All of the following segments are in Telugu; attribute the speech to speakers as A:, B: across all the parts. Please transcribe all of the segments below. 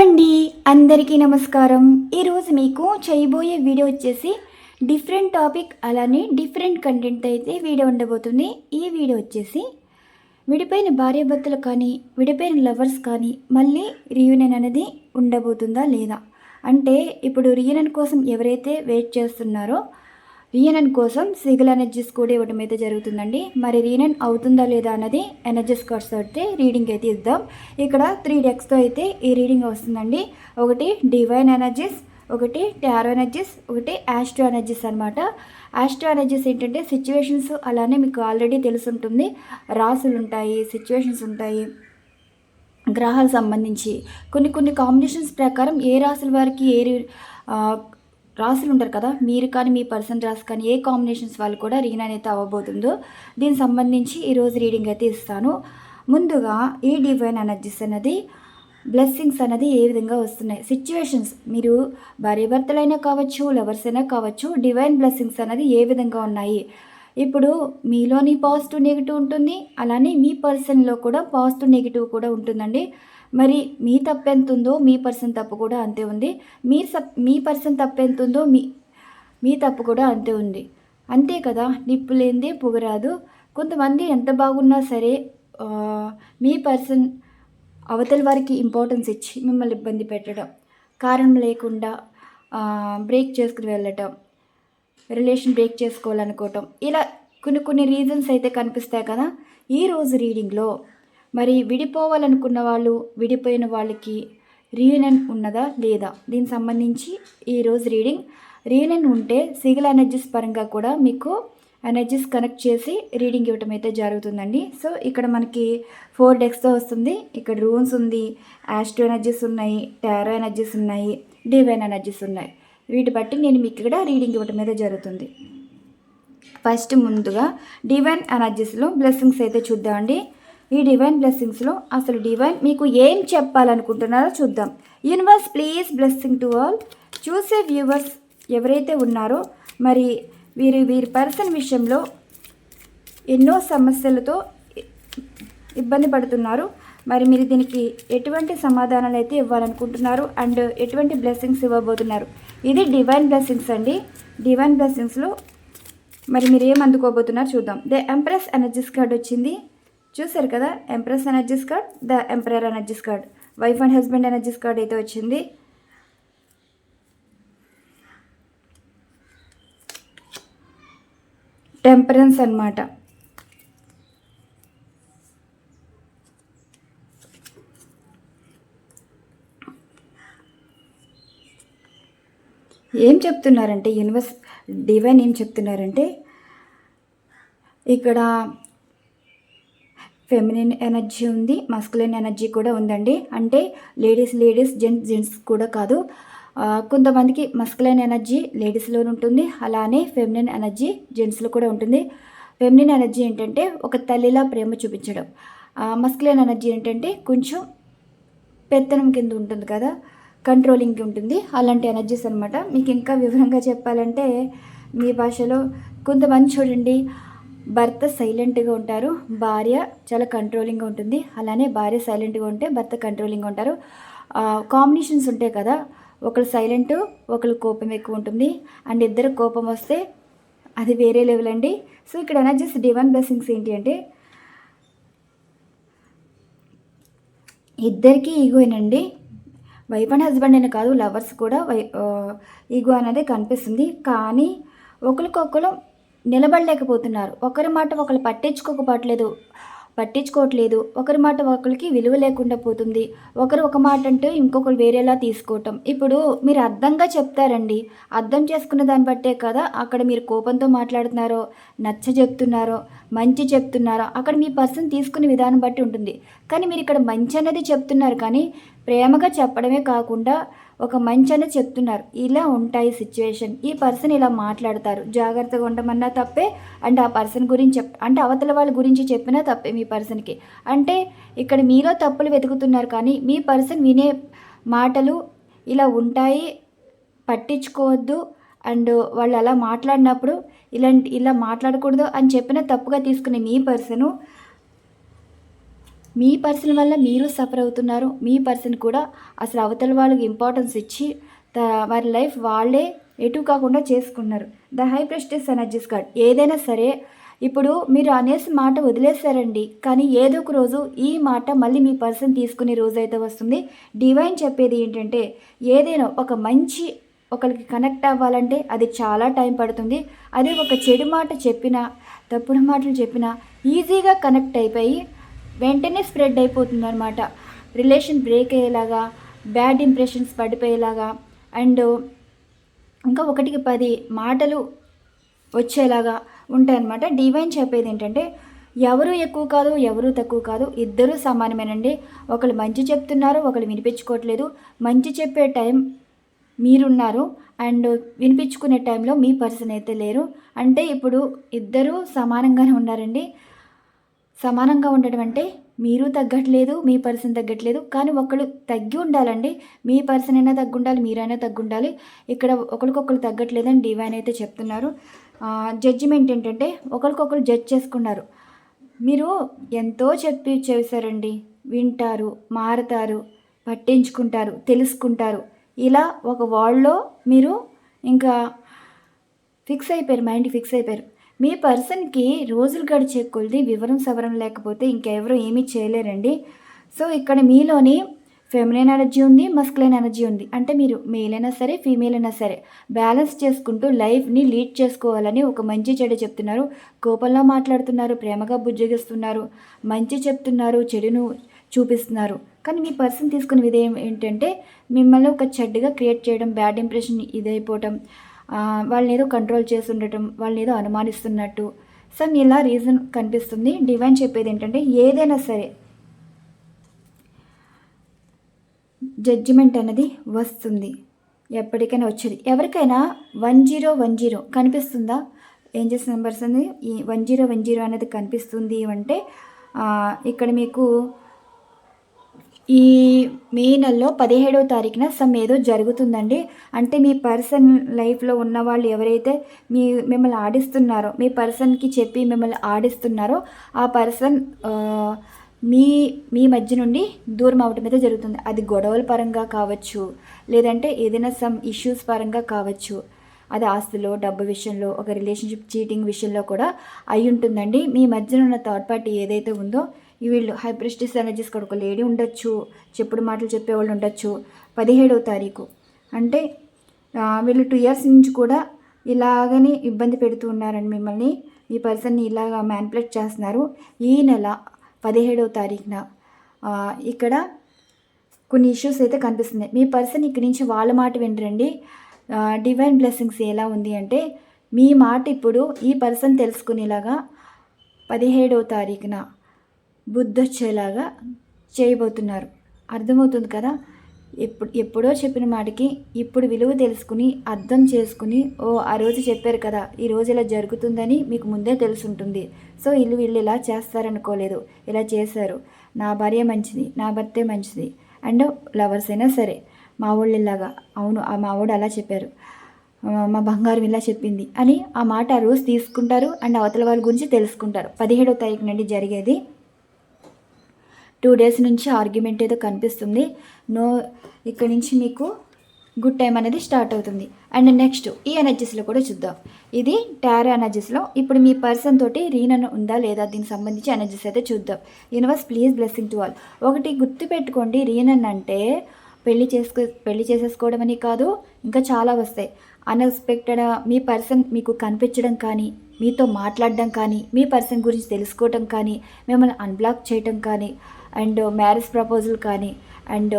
A: అండి అందరికీ నమస్కారం. ఈరోజు మీకు చేయబోయే వీడియో వచ్చేసి డిఫరెంట్ టాపిక్ అలానే డిఫరెంట్ కంటెంట్ అయితే వీడియో ఉండబోతుంది. ఈ వీడియో వచ్చేసి విడిపోయిన భార్యాభర్తలు కానీ విడిపోయిన లవర్స్ కానీ మళ్ళీ రీయూనియన్ అనేది ఉండబోతుందా లేదా, అంటే ఇప్పుడు రీయూనియన్ కోసం ఎవరైతే వెయిట్ చేస్తున్నారో రీయూనియన్ కోసం సిగల్ ఎనర్జీస్ కూడా ఇవ్వడం అయితే జరుగుతుందండి. మరి రీయూనియన్ అవుతుందా లేదా అన్నది ఎనర్జీస్ కార్డ్స్ అయితే రీడింగ్ అయితే ఇద్దాం. ఇక్కడ 3 డెక్స్తో అయితే ఈ రీడింగ్ వస్తుందండి. ఒకటి డివైన్ ఎనర్జీస్, ఒకటి టారో ఎనర్జీస్, ఒకటి ఆస్ట్రో ఎనర్జీస్ అనమాట. ఆస్ట్రో ఎనర్జీస్ ఏంటంటే సిచ్యువేషన్స్ అలానే మీకు ఆల్రెడీ తెలుసుంటుంది. రాసులు ఉంటాయి, సిచ్యువేషన్స్ ఉంటాయి, గ్రహాలకు సంబంధించి కొన్ని కాంబినేషన్స్ ప్రకారం ఏ రాసుల వారికి రాసులు ఉంటారు కదా, మీరు కానీ మీ పర్సన్ రాసి కానీ ఏ కాంబినేషన్స్ వాళ్ళు కూడా రీయూనియన్ అయితే అవ్వబోతుందో దీనికి సంబంధించి ఈరోజు రీడింగ్ అయితే ఇస్తాను. ముందుగా ఈ డివైన్ ఎనర్జీస్ అనేది బ్లెస్సింగ్స్ అనేది ఏ విధంగా వస్తున్నాయి, సిచ్యువేషన్స్ మీరు భార్యాభర్తలైనా కావచ్చు, లవర్స్ అయినా కావచ్చు, డివైన్ బ్లెస్సింగ్స్ అనేది ఏ విధంగా ఉన్నాయి. ఇప్పుడు మీలోని పాజిటివ్ నెగిటివ్ ఉంటుంది, అలానే మీ పర్సన్లో కూడా పాజిటివ్ నెగిటివ్ కూడా ఉంటుందండి. మరి మీ తప్పు ఎంత ఉందో మీ పర్సన్ తప్పు కూడా అంతే ఉంది. మీ పర్సన్ తప్పు ఎంత ఉందో మీ తప్పు కూడా అంతే ఉంది. అంతే కదా, నిప్పు లేనిదే పొగరాదు. కొంతమంది ఎంత బాగున్నా సరే మీ పర్సన్ అవతల వారికి ఇంపార్టెన్స్ ఇచ్చి మిమ్మల్ని ఇబ్బంది పెట్టడం, కారణం లేకుండా బ్రేక్ చేసుకుని వెళ్ళటం, రిలేషన్ బ్రేక్ చేసుకోవాలనుకోవటం, ఇలా కొన్ని రీజన్స్ అయితే కనిపిస్తాయి కదా. ఈరోజు రీడింగ్లో మరి విడిపోవాలనుకున్న వాళ్ళు, విడిపోయిన వాళ్ళకి రీయూనియన్ ఉన్నదా లేదా, దీనికి సంబంధించి ఈరోజు రీయూనియన్ ఉంటే సిగల్ ఎనర్జీస్ పరంగా కూడా మీకు ఎనర్జీస్ కనెక్ట్ చేసి రీడింగ్ ఇవ్వటం అయితే జరుగుతుందండి. సో ఇక్కడ మనకి 4 డెక్స్తో వస్తుంది. ఇక్కడ రూన్స్ ఉంది, ఆస్ట్రో ఎనర్జీస్ ఉన్నాయి, టారో ఎనర్జీస్ ఉన్నాయి, డివైన్ ఎనర్జీస్ ఉన్నాయి. వీటి బట్టి నేను మీకు ఇక్కడ రీడింగ్ ఇవ్వటం అయితే జరుగుతుంది. ఫస్ట్ ముందుగా డివైన్ ఎనర్జీస్లో బ్లెస్సింగ్స్ అయితే చూద్దామండి. ఈ డివైన్ బ్లెస్సింగ్స్లో అసలు డివైన్ మీకు ఏం చెప్పాలనుకుంటున్నారో చూద్దాం. Universe please blessing to all. చూసే వ్యూవర్స్ ఎవరైతే ఉన్నారో మరి వీరి పర్సన్ విషయంలో ఎన్నో సమస్యలతో ఇబ్బంది పడుతున్నారు. మరి మీరు దీనికి ఎటువంటి సమాధానాలు అయితే ఇవ్వాలనుకుంటున్నారు అండ్ ఎటువంటి బ్లెస్సింగ్స్ ఇవ్వబోతున్నారు, ఇది డివైన్ బ్లెస్సింగ్స్ అండి. డివైన్ బ్లెస్సింగ్స్లో మరి మీరు ఏం అందుకోబోతున్నారు చూద్దాం. ద ఎంప్రెస్ ఎనర్జీస్ కార్డ్ వచ్చింది, చూసారు కదా. Empress energies card, the emperor energies card, wife and husband energies card అయితే వచ్చింది. టెంపరెన్స్ అన్నమాట. ఏం చెప్తున్నారంటే యూనివర్స్ డివైన్ ఏం చెప్తున్నారంటే ఇక్కడ ఫెమినిన్ ఎనర్జీ ఉంది, మస్కులైన్ ఎనర్జీ కూడా ఉందండి. అంటే లేడీస్, జెంట్స్ కూడా కాదు. కొంతమందికి మస్కులైన్ ఎనర్జీ లేడీస్లో ఉంటుంది, అలానే ఫెమినిన్ ఎనర్జీ జెంట్స్లో కూడా ఉంటుంది. ఫెమినిన్ ఎనర్జీ ఏంటంటే ఒక తల్లిలా ప్రేమ చూపించడం, మస్కులైన్ ఎనర్జీ ఏంటంటే కొంచెం పెత్తనం కింద ఉంటుంది కదా, కంట్రోలింగ్ ఉంటుంది, అలాంటి ఎనర్జీస్ అనమాట. మీకు ఇంకా వివరంగా చెప్పాలంటే మీ భాషలో కొంతమంది చూడండి, భర్త సైలెంట్గా ఉంటారు, భార్య చాలా కంట్రోలింగ్గా ఉంటుంది, అలానే భార్య సైలెంట్గా ఉంటే భర్త కంట్రోలింగ్గా ఉంటారు. కాంబినేషన్స్ ఉంటాయి కదా, ఒకరు సైలెంట్, ఒకరు కోపం ఎక్కువ ఉంటుంది, అండ్ ఇద్దరు కోపం వస్తే అది వేరే లెవెల్ అండి. సో ఇక్కడ ఎనర్జీస్ డివైన్ బ్లెస్సింగ్స్ ఏంటి అంటే ఇద్దరికీ ఈగోనండి. వైఫ్ అండ్ హస్బెండ్ అని కాదు, లవర్స్ కూడా ఈగో అనేది కనిపిస్తుంది. కానీ ఒకరికొకరు నిలబడలేకపోతున్నారు, ఒకరి మాట ఒకరు పట్టించుకోవట్లేదు, ఒకరి మాట ఒకరికి విలువ లేకుండా పోతుంది, ఒకరు ఒక మాట అంటే ఇంకొకరు వేరేలా తీసుకోవటం. ఇప్పుడు మీరు అర్థంగా చెప్తారండి, అర్థం చేసుకున్న దాన్ని బట్టే కదా అక్కడ మీరు కోపంతో మాట్లాడుతున్నారో, నచ్చ చెప్తున్నారో, మంచి చెప్తున్నారో అక్కడ మీ పర్సన్ తీసుకునే విధానం బట్టి ఉంటుంది. కానీ మీరు ఇక్కడ మంచి అనేది చెప్తున్నారు, కానీ ప్రేమగా చెప్పడమే కాకుండా ఒక మంచి అనేది చెప్తున్నారు. ఇలా ఉంటాయి సిచ్యువేషన్. ఈ పర్సన్ ఇలా మాట్లాడతారు, జాగ్రత్తగా ఉండమన్నా తప్పే, అండ్ ఆ పర్సన్ గురించి అంటే అవతల వాళ్ళ గురించి చెప్పినా తప్పే మీ పర్సన్కి. అంటే ఇక్కడ మీలో తప్పులు వెతుకుతున్నారు, కానీ మీ పర్సన్ వినే మాటలు ఇలా ఉంటాయి, పట్టించుకోవద్దు, అండ్ వాళ్ళు అలా మాట్లాడినప్పుడు ఇలా మాట్లాడకూడదు అని చెప్పినా తప్పుగా తీసుకునే మీ పర్సను మీ పర్సన్ వల్ల మీరు సఫర్ అవుతున్నారు. మీ పర్సన్ కూడా అసలు అవతల వాళ్ళకి ఇంపార్టెన్స్ ఇచ్చి వారి లైఫ్ వాళ్ళే ఎటు కాకుండా చేసుకున్నారు. The high ప్రెస్టెస్ energies card. ఏదైనా సరే ఇప్పుడు మీరు అనేసి మాట వదిలేశారండి, కానీ ఏదో ఒక రోజు ఈ మాట మళ్ళీ మీ పర్సన్ తీసుకునే రోజు అయితే వస్తుంది. డివైన్ చెప్పేది ఏంటంటే, ఏదైనా ఒక మంచి ఒకరికి కనెక్ట్ అవ్వాలంటే అది చాలా టైం పడుతుంది. అదే ఒక చెడు మాట చెప్పినా, తప్పుడు మాటలు చెప్పినా ఈజీగా కనెక్ట్ అయిపోయి వెంటనే స్ప్రెడ్ అయిపోతుంది అనమాట. రిలేషన్ బ్రేక్ అయ్యేలాగా, బ్యాడ్ ఇంప్రెషన్స్ పడిపోయేలాగా, అండ్ ఇంకా 1కి 10 మాటలు వచ్చేలాగా ఉంటాయన్నమాట. డివైన్ చెప్పేది ఏంటంటే, ఎవరు ఎక్కువ కాదు, ఎవరు తక్కువ కాదు, ఇద్దరూ సమానమేనండి. ఒకళ్ళు మంచి చెప్తున్నారు, ఒకళ్ళు వినిపించుకోవట్లేదు. మంచి చెప్పే టైం మీరున్నారు, అండ్ వినిపించుకునే టైంలో మీ పర్సన్ అయితే లేరు. అంటే ఇప్పుడు ఇద్దరూ సమానంగానే ఉన్నారండి. సమానంగా ఉండడం అంటే మీరు తగ్గట్లేదు, మీ పర్సన్ తగ్గట్లేదు, కానీ ఒకళ్ళు తగ్గి ఉండాలండి. మీ పర్సన్ అయినా తగ్గుండాలి, మీరైనా తగ్గుండాలి. ఇక్కడ ఒకరికొకరు తగ్గట్లేదని డివైన్ అయితే చెప్తున్నారు. జడ్జిమెంట్ ఏంటంటే, ఒకరికొకరు జడ్జ్ చేసుకున్నారు. మీరు ఎంతో చెప్పి చేశారండి, వింటారు, మారుతారు, పట్టించుకుంటారు, తెలుసుకుంటారు. ఇలా ఒక వాళ్ళలో మీరు ఇంకా ఫిక్స్ అయిపోయారు, మైండ్ ఫిక్స్ అయిపోయారు. మీ పర్సన్కి రోజులు గడిచే కొద్ది వివరం సవరం లేకపోతే ఇంకెవరు ఏమీ చేయలేరండి. సో ఇక్కడ మీలోని ఫెమినైన్ ఎనర్జీ ఉంది, మస్కులైన్ ఎనర్జీ ఉంది. అంటే మీరు మేల్ అయినా సరే, ఫీమేల్ అయినా సరే బ్యాలెన్స్ చేసుకుంటూ లైఫ్ని లీడ్ చేసుకోవాలని ఒక మంచి చెడు చెప్తున్నారు. కోపంలో మాట్లాడుతున్నారు, ప్రేమగా బుజ్జగిస్తున్నారు, మంచి చెప్తున్నారు, చెడును చూపిస్తున్నారు. కానీ మీ పర్సన్ తీసుకునే విధేయం ఏంటంటే, మిమ్మల్ని ఒక చెడ్డగా క్రియేట్ చేయడం, బ్యాడ్ ఇంప్రెషన్ ఇదైపోవటం, వాళ్ళని ఏదో కంట్రోల్ చేసి ఉండటం, వాళ్ళని ఏదో అనుమానిస్తున్నట్టు సమ్ ఇలా రీజన్ కనిపిస్తుంది. డివైన్ చెప్పేది ఏంటంటే, ఏదైనా సరే జడ్జిమెంట్ అనేది వస్తుంది, ఎప్పటికైనా వచ్చేది. ఎవరికైనా 1010 కనిపిస్తుందా? ఏంజెస్ నెంబర్స్ అనేది ఈ 1010 అనేది కనిపిస్తుంది అంటే ఇక్కడ మీకు ఈ మే నెలలో 17వ తారీఖున సమ్ ఏదో జరుగుతుందండి. అంటే మీ పర్సన్ లైఫ్లో ఉన్న వాళ్ళు ఎవరైతే మిమ్మల్ని ఆడిస్తున్నారో, మీ పర్సన్కి చెప్పి మిమ్మల్ని ఆడిస్తున్నారో, ఆ పర్సన్ మీ మధ్య నుండి దూరం అవటం అయితే జరుగుతుంది. అది గొడవల పరంగా కావచ్చు, లేదంటే ఏదైనా సమ్ ఇష్యూస్ పరంగా కావచ్చు. అది ఆస్తులో, డబ్బు విషయంలో, ఒక రిలేషన్షిప్ చీటింగ్ విషయంలో కూడా అయి ఉంటుందండి. మీ మధ్యన ఉన్న థర్డ్ పార్టీ ఏదైతే ఉందో, వీళ్ళు హై ప్రెస్టీజ్ ఎనర్జీస్ కూడా ఒక లేడీ ఉండొచ్చు, చెప్పుడు మాటలు చెప్పేవాళ్ళు ఉండొచ్చు. 17వ తారీఖు అంటే వీళ్ళు 2 years నుంచి కూడా ఇలాగని ఇబ్బంది పెడుతూ ఉన్నారండి మిమ్మల్ని. ఈ పర్సన్ని ఇలాగ మ్యానిపులేట్ చేస్తున్నారు. ఈ నెల 17వ తారీఖున ఇక్కడ కొన్ని ఇష్యూస్ అయితే కనిపిస్తున్నాయి. మీ పర్సన్ ఇక్కడి నుంచి వాళ్ళ మాట వినరండి. డివైన్ బ్లెస్సింగ్స్ ఎలా ఉంది అంటే, మీ మాట ఇప్పుడు ఈ పర్సన్ తెలుసుకునేలాగా 17వ తారీఖున బుద్ధొచ్చేలాగా చేయబోతున్నారు. అర్థమవుతుంది కదా? ఎప్పుడో చెప్పిన మాటకి ఇప్పుడు విలువ తెలుసుకుని, అర్థం చేసుకుని, ఆ రోజు చెప్పారు కదా, ఈ రోజు ఇలా జరుగుతుందని మీకు ముందే తెలుసుంటుంది. సో వీళ్ళు ఇలా చేస్తారనుకోలేదు, ఇలా చేశారు. నా భార్య మంచిది, నా భర్తే మంచిది. అండ్ లవర్స్ అయినా సరే, మా వాళ్ళు ఇలాగా, అవును మా వాడు అలా చెప్పారు, మా బంగారం ఇలా చెప్పింది అని ఆ మాట ఆ రోజు తీసుకుంటారు. అండ్ అవతల వాళ్ళ గురించి తెలుసుకుంటారు. 17వ తారీఖు నుండి జరిగేది 2 days నుంచి ఆర్గ్యుమెంట్ ఏదో కనిపిస్తుంది. ఇక్కడ నుంచి మీకు గుడ్ టైం అనేది స్టార్ట్ అవుతుంది. అండ్ నెక్స్ట్ ఈ ఎనర్జీస్లో కూడా చూద్దాం. ఇది టారో ఎనర్జీస్లో. ఇప్పుడు మీ పర్సన్ తోటి రీనన్ ఉందా లేదా, దీనికి సంబంధించి ఎనర్జీస్ అయితే చూద్దాం. Universe please blessing to all. ఒకటి గుర్తుపెట్టుకోండి, రీనన్ అంటే పెళ్లి చేసేసుకోవడం అని కాదు, ఇంకా చాలా వస్తాయి. అన్ఎక్స్పెక్టెడ్ మీ పర్సన్ మీకు కనిపించడం కానీ, మీతో మాట్లాడడం కానీ, మీ పర్సన్ గురించి తెలుసుకోవటం కానీ, మిమ్మల్ని అన్బ్లాక్ చేయటం కానీ, అండ్ మ్యారేజ్ ప్రపోజల్ కానీ, అండ్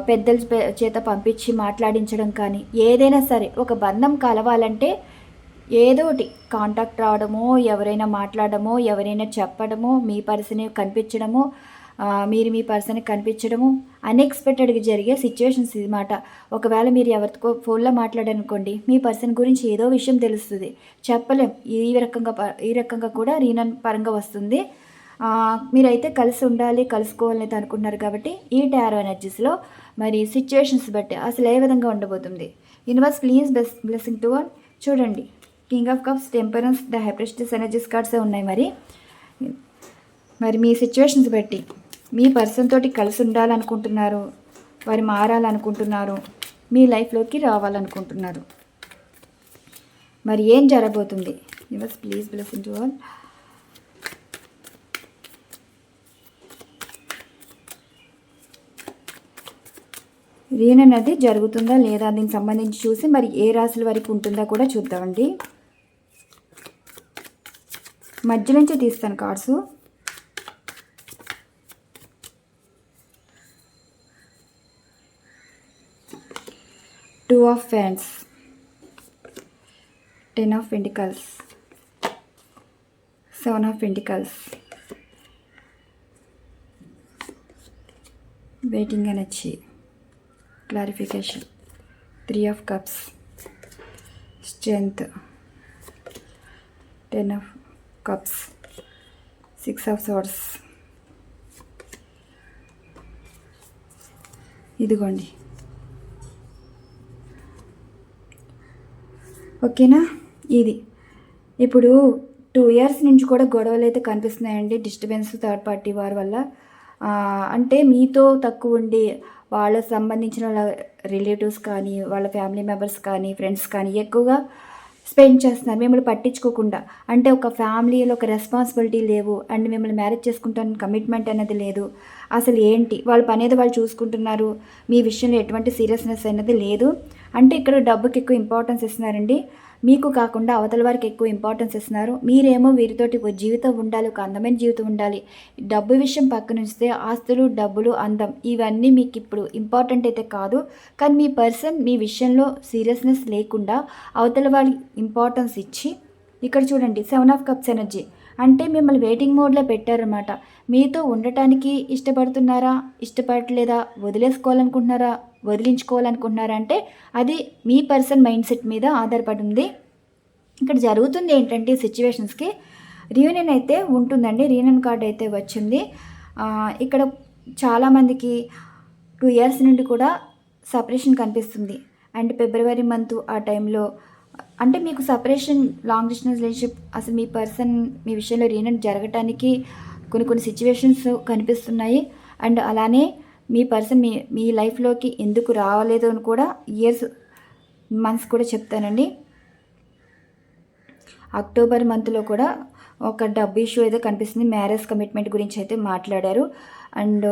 A: పెద్దల చేత పంపించి మాట్లాడించడం కానీ, ఏదైనా సరే ఒక బంధం కలవాలంటే ఏదో ఒకటి కాంటాక్ట్ రావడమో, ఎవరైనా మాట్లాడడమో, ఎవరైనా చెప్పడమో, మీ పర్సనే కనిపించడమో, మీరు మీ పర్సన్కి కనిపించడము అన్ఎక్స్పెక్టెడ్గా జరిగే సిచ్యువేషన్స్ ఇదిమాట. ఒకవేళ మీరు ఎవరితో ఫోన్లో మాట్లాడనుకోండి, మీ పర్సన్ గురించి ఏదో విషయం తెలుస్తుంది, చెప్పలేం. ఈ రకంగా కూడా రీనన్ పరంగా వస్తుంది. మీరైతే కలిసి ఉండాలి, కలుసుకోవాలని అనుకుంటున్నారు కాబట్టి ఈ టారో ఎనర్జీస్లో మరి సిచ్యువేషన్స్ బట్టి అసలు ఏ విధంగా ఉండబోతుంది. Universe please blessing to all. చూడండి, king of cups, temperance, the high prestige energies కార్డ్సే ఉన్నాయి. మరి మీ సిచ్యువేషన్స్ బట్టి మీ పర్సన్ తోటి కలిసి ఉండాలనుకుంటున్నారు, వారు మారాలనుకుంటున్నారు, మీ లైఫ్లోకి రావాలనుకుంటున్నారు. మరి ఏం జరగబోతుంది? Universe please blessing to all. Reunion అనేది జరుగుతుందా లేదా దీనికి సంబంధించి చూసి మరి ఏ రాశుల వరకు ఉంటుందా కూడా చూద్దామండి. మధ్య నుంచి తీస్తాను cards. Two of fans, 10 of Pentacles, 7 of Pentacles, waiting energy, clarification, 3 of Cups, strength, 10 of Cups, 6 of Swords. ఇదిగోండి, ఓకేనా? ఇది ఇప్పుడు 2 years నుంచి కూడా గొడవలు అయితే కనిపిస్తున్నాయండి. డిస్టర్బెన్స్ థర్డ్ పార్టీ వారి వల్ల. అంటే మీతో తక్కువ ఉండి వాళ్ళకి సంబంధించిన వాళ్ళ రిలేటివ్స్ కానీ, వాళ్ళ ఫ్యామిలీ మెంబర్స్ కానీ, ఫ్రెండ్స్ కానీ ఎక్కువగా స్పెండ్ చేస్తున్నారు మిమ్మల్ని పట్టించుకోకుండా. అంటే ఒక ఫ్యామిలీలో ఒక రెస్పాన్సిబిలిటీ లేవు అండ్ మిమ్మల్ని మ్యారేజ్ చేసుకుంటాను కమిట్మెంట్ అనేది లేదు. అసలు ఏంటి వాళ్ళ పని ఏదో వాళ్ళు చూసుకుంటున్నారు, మీ విషయంలో ఎటువంటి సీరియస్నెస్ అనేది లేదు. అంటే ఇక్కడ డబ్బుకి ఎక్కువ ఇంపార్టెన్స్ ఇస్తున్నారండి, మీకు కాకుండా అవతల వారికి ఎక్కువ ఇంపార్టెన్స్ ఇస్తున్నారు. మీరేమో వీరితోటి ఒక జీవితం ఉండాలి, ఒక అందమైన జీవితం ఉండాలి. డబ్బు విషయం పక్కన ఉంచితే ఆస్తులు, డబ్బులు, అందం ఇవన్నీ మీకు ఇప్పుడు ఇంపార్టెంట్ అయితే కాదు. కానీ మీ పర్సన్ మీ విషయంలో సీరియస్నెస్ లేకుండా అవతల వారికి ఇంపార్టెన్స్ ఇచ్చి, ఇక్కడ చూడండి 7 of Cups ఎనర్జీ అంటే మిమ్మల్ని వెయిటింగ్ మోడ్లో పెట్టారన్నమాట. మీతో ఉండటానికి ఇష్టపడుతున్నారా, ఇష్టపడలేదా, వదిలేసుకోవాలనుకుంటున్నారా, వదిలించుకోవాలనుకుంటున్నారా అంటే అది మీ పర్సన్ మైండ్ సెట్ మీద ఆధారపడి ఉంది. ఇక్కడ జరుగుతుంది ఏంటంటే సిచ్యువేషన్స్కి రీయూనియన్ అయితే ఉంటుందండి. రీయూనియన్ కార్డ్ అయితే వచ్చింది. ఇక్కడ చాలామందికి 2 years నుండి కూడా సపరేషన్ కనిపిస్తుంది. అండ్ ఫిబ్రవరి మంత్ ఆ టైంలో అంటే మీకు సపరేషన్, లాంగ్ డిస్టెన్స్ రిలేషన్షిప్, అసలు మీ పర్సన్ మీ విషయంలో రీయూనియన్ జరగటానికి కొన్ని సిచ్యువేషన్స్ కనిపిస్తున్నాయి. అండ్ అలానే మీ పర్సన్ మీ లైఫ్లోకి ఎందుకు రావలేదు అని కూడా ఇయర్స్, మంత్స్ కూడా చెప్తానండి. అక్టోబర్ మంత్లో కూడా ఒక డబ్బు ఇష్యూ అయితే కనిపిస్తుంది. మ్యారేజ్ కమిట్మెంట్ గురించి అయితే మాట్లాడారు. అండ్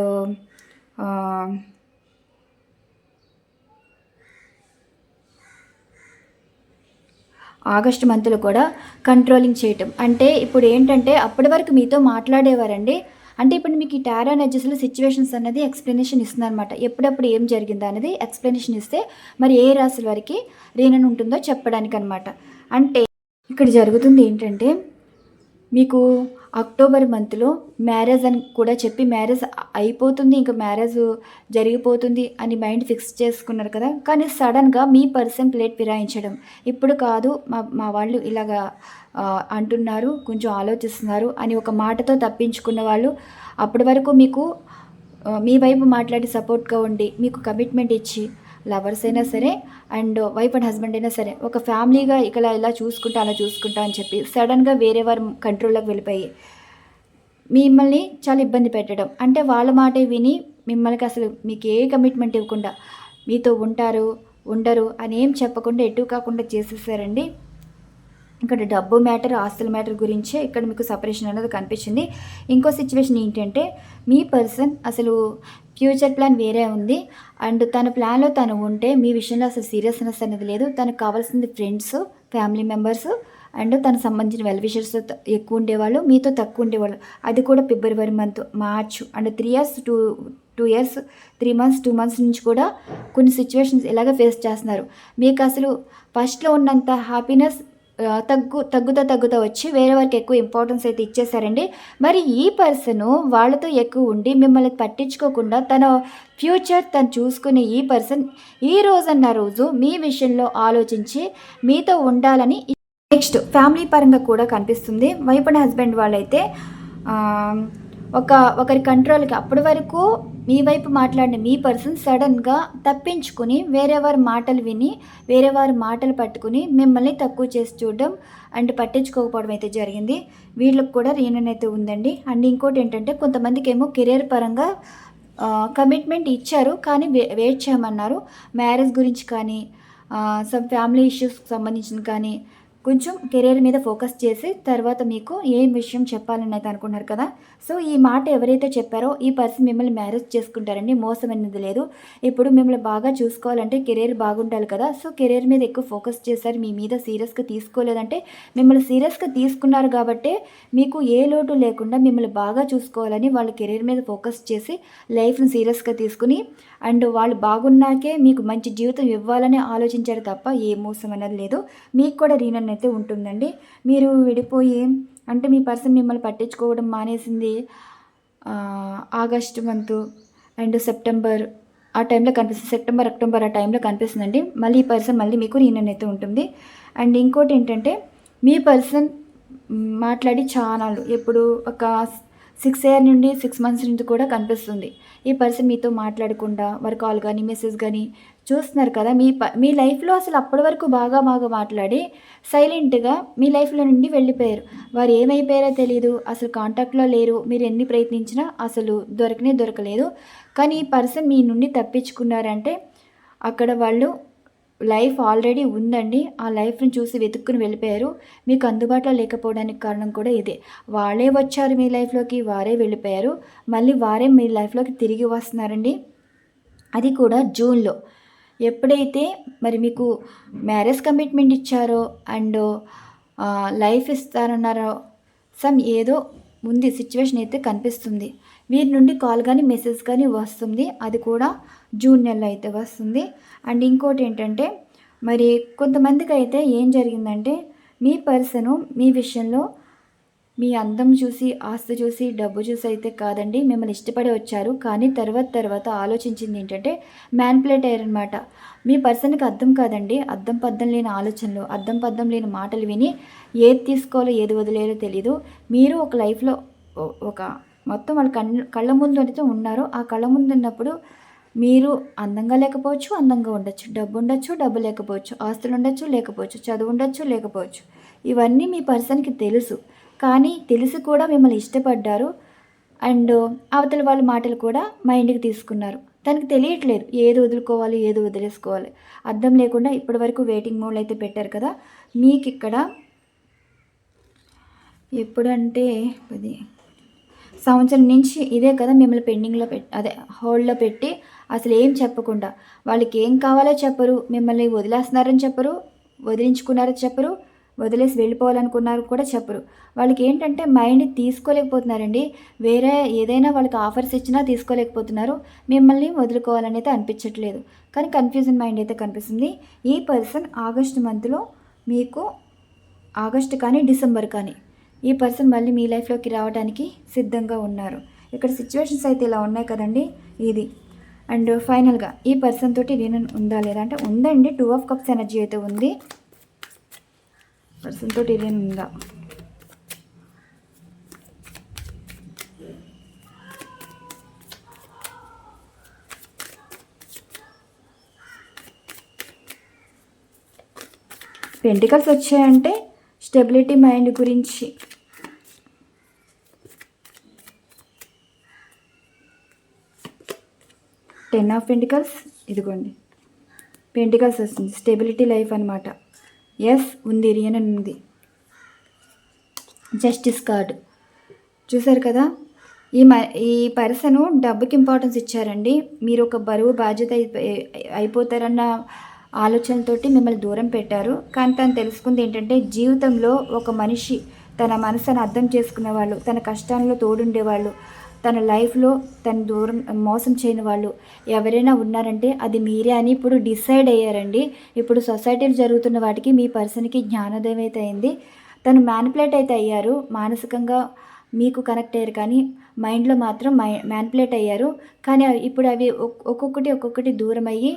A: ఆగస్ట్ మంత్లో కూడా కంట్రోలింగ్ చేయటం. అంటే ఇప్పుడు ఏంటంటే అప్పటి వరకు మీతో మాట్లాడేవారండి. అంటే ఇప్పుడు మీకు ఈ టారో ఎనర్జీస్లో సిచ్యువేషన్స్ అనేది ఎక్స్ప్లెనేషన్ ఇస్తుందన్నమాట. ఎప్పుడప్పుడు ఏం జరిగిందా అనేది ఎక్స్ప్లెనేషన్ ఇస్తే మరి ఏ రాశుల వరకు రీయూనియన్ ఉంటుందో చెప్పడానికి అనమాట. అంటే ఇక్కడ జరుగుతుంది ఏంటంటే మీకు అక్టోబర్ మంత్లో మ్యారేజ్ అని కూడా చెప్పి మ్యారేజ్ అయిపోతుంది, ఇంకా మ్యారేజ్ జరిగిపోతుంది అని మైండ్ ఫిక్స్ చేసుకున్నారు కదా. కానీ సడన్గా మీ పర్సన్ ప్లేట్ ఫిరాయించడం, ఇప్పుడు కాదు మా వాళ్ళు ఇలాగా అంటున్నారు, కొంచెం ఆలోచిస్తున్నారు అని ఒక మాటతో తప్పించుకున్న వాళ్ళు అప్పటి వరకు మీకు మీ వైపు మాట్లాడి సపోర్ట్గా ఉండి మీకు కమిట్మెంట్ ఇచ్చి, లవర్స్ అయినా సరే అండ్ వైఫ్ అండ్ హస్బెండ్ అయినా సరే ఒక ఫ్యామిలీగా ఇలా చూసుకుంటా అలా చూసుకుంటా అని చెప్పి సడన్గా వేరే వారి కంట్రోల్లోకి వెళ్ళిపోయి మిమ్మల్ని చాలా ఇబ్బంది పెట్టడం. అంటే వాళ్ళ మాట విని మిమ్మల్ని అసలు మీకు ఏ కమిట్మెంట్ ఇవ్వకుండా మీతో ఉంటారు ఉండరు అని ఏం చెప్పకుండా ఎటు కాకుండా చేసేసారండి. ఇక్కడ డబ్బు మ్యాటర్, ఆస్తుల మ్యాటర్ గురించే ఇక్కడ మీకు సపరేషన్ అనేది కనిపించింది. ఇంకో సిచ్యువేషన్ ఏంటంటే మీ పర్సన్ అసలు ఫ్యూచర్ ప్లాన్ వేరే ఉంది. అండ్ తన ప్లాన్లో తను ఉంటే మీ విషయంలో అసలు సీరియస్నెస్ అనేది లేదు. తనకు కావాల్సింది ఫ్రెండ్స్, ఫ్యామిలీ మెంబర్స్ అండ్ తనకు సంబంధించిన వెల్ విషర్స్ ఎక్కువ ఉండేవాళ్ళు, మీతో తక్కువ ఉండేవాళ్ళు. అది కూడా ఫిబ్రవరి month, March and 3 years 2 years 3 months 2 months నుంచి కూడా కొన్ని సిచ్యువేషన్స్ ఇలాగ ఫేస్ చేస్తున్నారు. మీకు అసలు ఫస్ట్లో ఉన్నంత హ్యాపీనెస్ తగ్గుతా వచ్చి వేరే వారికి ఎక్కువ ఇంపార్టెన్స్ అయితే ఇచ్చేసారండి. మరి ఈ పర్సను వాళ్ళతో ఎక్కువ ఉండి మిమ్మల్ని పట్టించుకోకుండా తన ఫ్యూచర్ తను చూసుకునే ఈ పర్సన్ ఈ రోజన్న రోజు మీ విషయంలో ఆలోచించి మీతో ఉండాలని. నెక్స్ట్ ఫ్యామిలీ పరంగా కూడా కనిపిస్తుంది. వైఫ్ అండ్ హస్బెండ్ వాళ్ళైతే ఒకరి కంట్రోల్‌కి అప్పటి వరకు మీ వైపు మాట్లాడిన మీ పర్సన్ సడెన్‌గా తప్పించుకొని వేరే వారి మాటలు విని, వేరే వారి మాటలు పట్టుకొని మిమ్మల్ని తక్కువ చేసి చూడడం అండ్ పట్టించుకోకపోవడం అయితే జరిగింది. వీళ్ళకి కూడా రీయూనియన్ అయితే ఉందండి. అండ్ ఇంకోటేంటంటే కొంతమందికేమో కెరియర్ పరంగా కమిట్మెంట్ ఇచ్చారు. కానీ వెయిట్ చేయమన్నారు. మ్యారేజ్ గురించి కానీ, సమ్ ఫ్యామిలీ ఇష్యూస్‌కి సంబంధించింది కానీ, కొంచెం కెరియర్ మీద ఫోకస్ చేసి తర్వాత మీకు ఏం విషయం చెప్పాలని అయితే అనుకున్నారు కదా! సో, ఈ మాట ఎవరైతే చెప్పారో ఈ పర్సన్ మిమ్మల్ని మ్యారేజ్ చేసుకుంటారండి. మోసం అనేది లేదు. ఇప్పుడు మిమ్మల్ని బాగా చూసుకోవాలంటే కెరియర్ బాగుండాలి కదా! సో, కెరియర్ మీద ఎక్కువ ఫోకస్ చేశారు. మీ మీద సీరియస్‌గా తీసుకోలేదంటే మిమ్మల్ని సీరియస్‌గా తీసుకున్నారు కాబట్టే మీకు ఏ లోటు లేకుండా మిమ్మల్ని బాగా చూసుకోవాలని వాళ్ళు కెరియర్ మీద ఫోకస్ చేసి లైఫ్‌ని సీరియస్‌గా తీసుకొని అండ్ వాళ్ళు బాగున్నాకే మీకు మంచి జీవితం ఇవ్వాలని ఆలోచించారు తప్ప ఏ మోసం అనేది లేదు. మీకు కూడా రీయూనియన్ అయితే ఉంటుందండి. మీరు విడిపోయి అంటే మీ పర్సన్ మిమ్మల్ని పట్టించుకోవడం మానేసింది ఆగస్టు మంతు అండ్ సెప్టెంబర్ ఆ టైంలో కనిపిస్తుంది. సెప్టెంబర్, అక్టోబర్ ఆ టైంలో కనిపిస్తుందండి. మళ్ళీ ఈ పర్సన్ మళ్ళీ మీకు రీయూనియన్ అయితే ఉంటుంది. అండ్ ఇంకోటేంటంటే మీ పర్సన్ మాట్లాడి చానాళ్ళు ఎప్పుడు ఒక 6 ఇయర్ నుండి 6 మంత్స్ నుండి కూడా కనిపిస్తుంది. ఈ పర్సన్ మీతో మాట్లాడకుండా వారి కాల్ గానీ, మెసేజ్ గానీ చూస్తున్నారు కదా! మీ లైఫ్‌లో అసలు అప్పటి వరకు బాగా మాట్లాడి సైలెంట్‌గా మీ లైఫ్‌లో నుండి వెళ్ళిపోయారు. వారు ఏమైపోయారో తెలీదు. అసలు కాంటాక్ట్‌లో లేరు. మీరు ఎన్ని ప్రయత్నించినా అసలు దొరకలేదు. కానీ ఈ పర్సన్ మీ నుండి తప్పించుకున్నారంటే అక్కడ వాళ్ళు లైఫ్ ఆల్రెడీ ఉందండి. ఆ లైఫ్‌ని చూసి వెతుక్కుని వెళ్ళిపోయారు. మీకు అందుబాటులో లేకపోవడానికి కారణం కూడా ఇదే. వాళ్ళే వచ్చారు మీ లైఫ్‌లోకి, వారే వెళ్ళిపోయారు. మళ్ళీ వారే మీ లైఫ్‌లోకి తిరిగి వస్తున్నారండి. అది కూడా జూన్‌లో. ఎప్పుడైతే మరి మీకు మ్యారేజ్ కమిట్మెంట్ ఇచ్చారో అండ్ లైఫ్ ఇస్తారన్నారో ఏదో ఉంది సిచ్యువేషన్ అయితే కనిపిస్తుంది. వీరి నుండి కాల్ కానీ, మెసేజ్ కానీ వస్తుంది. అది కూడా జూన్ నెలలో అయితే వస్తుంది. అండ్ ఇంకోటేంటంటే మరి కొంతమందికైతే ఏం జరిగిందంటే మీ పర్సను మీ విషయంలో మీ అందం చూసి, ఆస్తి చూసి, డబ్బు చూసి అయితే కాదండి మిమ్మల్ని ఇష్టపడి వచ్చారు. కానీ తర్వాత ఆలోచించింది ఏంటంటే మ్యానిపులేట్ అయ్యారనమాట. మీ పర్సన్‌కి అర్థం కాదండి. అద్దం పద్దం లేని ఆలోచనలు, అద్దం పద్దం లేని మాటలు విని ఏది తీసుకోవాలో, ఏది వదిలేయాలో తెలీదు. మీరు ఒక లైఫ్‌లో ఒక మొత్తం వాళ్ళ కళ్ళ ముందు అయితే ఉన్నారు. ఆ కళ్ళ ముందు ఉన్నప్పుడు మీరు అందంగా లేకపోవచ్చు, అందంగా ఉండొచ్చు. డబ్బు ఉండొచ్చు, డబ్బు లేకపోవచ్చు. ఆస్తులు ఉండొచ్చు, లేకపోవచ్చు. చదువు ఉండొచ్చు, లేకపోవచ్చు. ఇవన్నీ మీ పర్సన్‌కి తెలుసు. కానీ తెలిసి కూడా మిమ్మల్ని ఇష్టపడ్డారు. అండ్ అవతల వాళ్ళ మాటలు కూడా మైండ్‌కి తీసుకున్నారు. తనకి తెలియట్లేదు ఏది వదులుకోవాలి, ఏది వదిలేసుకోవాలి. అర్థం లేకుండా ఇప్పటివరకు వెయిటింగ్ మోడ్‌లో అయితే పెట్టారు కదా! మీకిక్కడ ఎప్పుడంటే అది సంవత్సరం నుంచి ఇదే కదా మిమ్మల్ని పెండింగ్‌లో హోల్డ్‌లో పెట్టి అసలు ఏం చెప్పకుండా వాళ్ళకి ఏం కావాలో చెప్పరు. మిమ్మల్ని వదిలేస్తున్నారని చెప్పరు. వదిలించుకున్నారని చెప్పరు. వదిలేసి వెళ్ళిపోవాలనుకున్నారు కూడా చెప్పరు. వాళ్ళకి ఏంటంటే మైండ్ తీసుకోలేకపోతున్నారండి. వేరే ఏదైనా వాళ్ళకి ఆఫర్స్ ఇచ్చినా తీసుకోలేకపోతున్నారు. మిమ్మల్ని వదులుకోవాలని అయితే అనిపించట్లేదు. కానీ కన్‌ఫ్యూజన్ మైండ్ అయితే కనిపిస్తుంది. ఈ పర్సన్ ఆగస్ట్ మంత్‌లో మీకు ఆగస్ట్ కానీ, డిసెంబర్ కానీ ఈ పర్సన్ మళ్ళీ మీ లైఫ్‌లోకి రావడానికి సిద్ధంగా ఉన్నారు. ఇక్కడ సిట్యుయేషన్స్ అయితే ఇలా ఉన్నాయి కదండీ! ఇది. అండ్ ఫైనల్‌గా ఈ పర్సన్ తోటి రీయూనియన్ ఉందా లేదా అంటే ఉందండి. 2 ఆఫ్ కప్స్ ఎనర్జీ అయితే ఉంది. పర్సన్ తోటి రీయూనియన్ ఉందా? పెంటికల్స్ వచ్చాయంటే స్టెబిలిటీ మైండ్ గురించి. 10 ఆఫ్ పెంటికల్స్ ఇదిగోండి. పెంటికల్స్ వస్తుంది. స్టెబిలిటీ లైఫ్ అనమాట. ఎస్ ఉంది. రీయూనియన్ ఉంది. జస్టిస్ కార్డ్ చూసారు కదా! ఈ పర్సను డబ్బుకి ఇంపార్టెన్స్ ఇచ్చారండి. మీరు ఒక బరువు బాధ్యత అయిపోతారన్న ఆలోచనతోటి మిమ్మల్ని దూరం పెట్టారు. కానీ తను తెలుసుకుంది ఏంటంటే జీవితంలో ఒక మనిషి తన మనసును అర్థం చేసుకునే వాళ్ళు, తన కష్టాల్లో తోడుండేవాళ్ళు, తన లైఫ్‌లో తను దూరం మోసం చేయని వాళ్ళు ఎవరైనా ఉన్నారంటే అది మీరే అని ఇప్పుడు డిసైడ్ అయ్యారండి. ఇప్పుడు సొసైటీలో జరుగుతున్న వాటికి మీ పర్సన్‌కి జ్ఞానోదయం అయితే అయింది. తను మ్యానిపులేట్ అయితే అయ్యారు. మానసికంగా మీకు కనెక్ట్ అయ్యారు కానీ మైండ్‌లో మాత్రం మ్యానిపులేట్ అయ్యారు. కానీ ఇప్పుడు అవి ఒక్కొక్కటి దూరమయ్యి